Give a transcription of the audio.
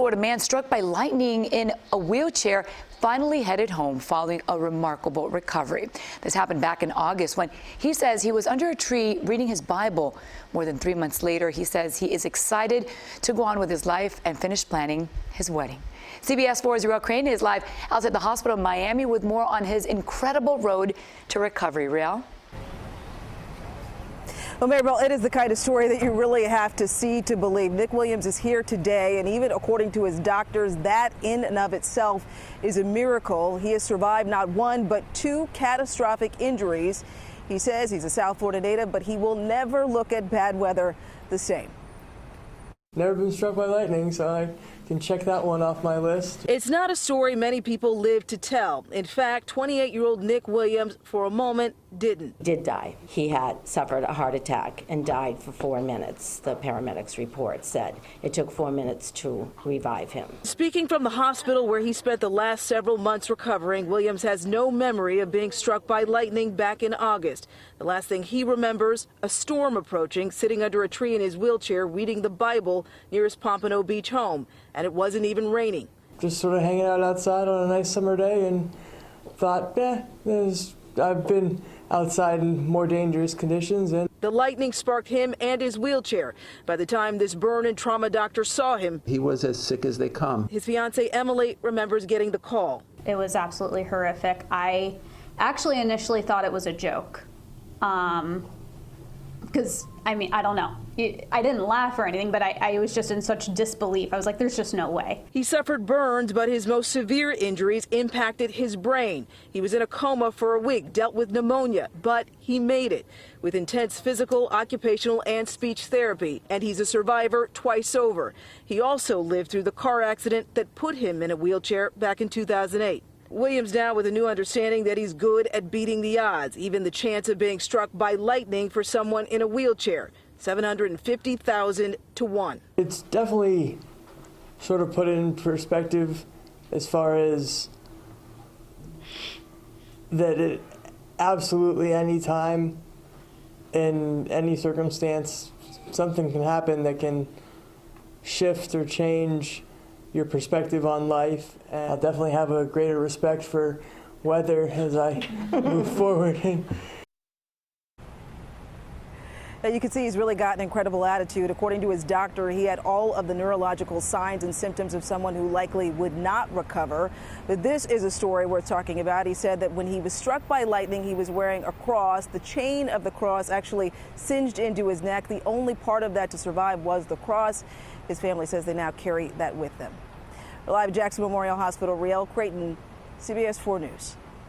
Florida man struck by lightning in a wheelchair finally headed home following a remarkable recovery. This happened back in August when he says he was under a tree reading his Bible. More than 3 months later, he says he is excited to go on with his life and finish planning his wedding. CBS 4's Riel Crane is live outside the hospital in Miami with more on his incredible road to recovery. Riel? Well, Maribel, it is the kind of story that you really have to see to believe. Nick Williams is here today, and even according to his doctors, that in and of itself is a miracle. He has survived not one, but two catastrophic injuries. He says he's a South Florida native, but he will never look at bad weather the same. Never been struck by lightning, so I can check that one off my list. It's not a story many people live to tell. In fact, 28-year-old Nick Williams, for a moment, did die. He had suffered a heart attack and died for 4 minutes, the paramedics report said. It took 4 minutes to revive him. Speaking from the hospital where he spent the last several months recovering, Williams has no memory of being struck by lightning back in August. The last thing he remembers, a storm approaching, sitting under a tree in his wheelchair reading the Bible near his Pompano Beach home. And it wasn't even raining. Just sort of hanging out outside on a nice summer day and thought, I've been outside in more dangerous conditions. And the lightning sparked him and his wheelchair. By the time this burn and trauma doctor saw him, he was as sick as they come. His fiancée Emily remembers getting the call. It was absolutely horrific. I actually initially thought it was a joke. Because, I mean, I don't know. I didn't laugh or anything, but I was just in such disbelief. I was like, there's just no way. He suffered burns, but his most severe injuries impacted his brain. He was in a coma for a week, dealt with pneumonia, but he made it with intense physical, occupational, and speech therapy. And he's a survivor twice over. He also lived through the car accident that put him in a wheelchair back in 2008. Williams now with a new understanding that he's good at beating the odds, even the chance of being struck by lightning for someone in a wheelchair, 750,000 to 1. It's definitely sort of put it in perspective as far as that it absolutely any time in any circumstance, something can happen that can shift or change your perspective on life. And I'll definitely have a greater respect for weather as I move forward. Now you can see he's really got an incredible attitude. According to his doctor, he had all of the neurological signs and symptoms of someone who likely would not recover. But this is a story worth talking about. He said that when he was struck by lightning, he was wearing a cross. The chain of the cross actually singed into his neck. The only part of that to survive was the cross. His family says they now carry that with them. Live at Jackson Memorial Hospital, Riel Crane, CBS 4 News.